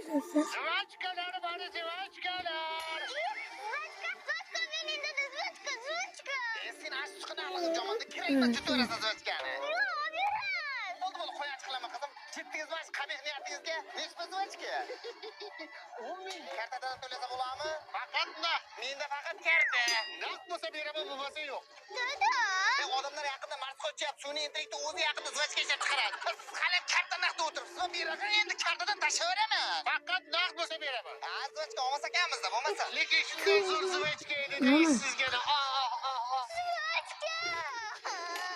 Zvachkalar bor, zvachkalar. Zvachka mening dedi, zvachka. Sen achchiqni alg'ib jamonda kerakmi tutorasan zvachkani? Yo'q, beraman. Bo'ldi, qo'y achchiqlama qizim. Ketdingiz mana shu qabih niyatingizga. Nechta zvachka? 10 ming. Kartadan to'lasa bo'ladimi? Faqat naq. Menda faqat karta. Naq bo'lsa beraman, bo'lmasa yo'q. Dada. Odamlar yaqinda mars sochyapti, sun'iy intellektni o'zi yaqinda zvachka ishlab chiqaradi. Siz hali karta naqdda o'tiribsiz va beraman, endi kartadan tashlayveraman. Faqat naq bo'lsa beraman. Ha, zvachka olmas ekanmizda, bo'lmasa. Lekin shunday zo'r zvachka edi deysiz sizga. Zvachka.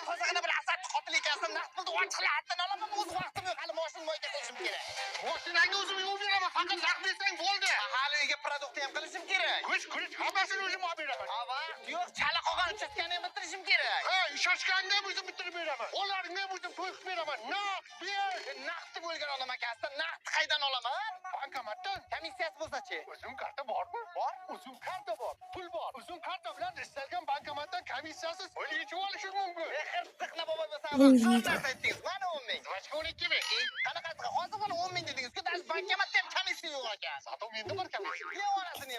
Hozirgina bir asab qotil ekansan, naqd pulni ochiqlar, hatto olaman, o'z vaqtim yo'q, hali moshin moyka qilishim kerak. Mashinangni o'zim yuvib beraman, faqat naq bersang bo'ldi. Hali uyga produkt ham qilishim kerak. Kuch, hammasini o'zim olib beraman. Ha, vaqt yo'q, chala qolgan uchastkani ham bitirishim kerak. Ha, shoshganda ham o'zim bitirib beraman. Qo'llaringni ham o'zim to'yib beraman. Naq ber. Naqdni bo'lgan olaman ekansan, naqd qaydan olaman? Bankomatdan. Komissiyasi bo'lsa-chi? Uzun karta bormi? Bor. Uzun karta bor. Pul bor. Uzun karta bilan istalgan bankomatdan komissiyasiz pul yechib olishingiz mumkin. Ziqna boboy bo'lsa, zo'r narsa aytdingiz. Mana 10 ming. Zvachka 12 ming. Qanaqasi? Hozir mana 10 ming dedingiz-ku, bankomatda ham komissiya yo'q ekan. Zato menda bor komissiya. Yo'q, onasini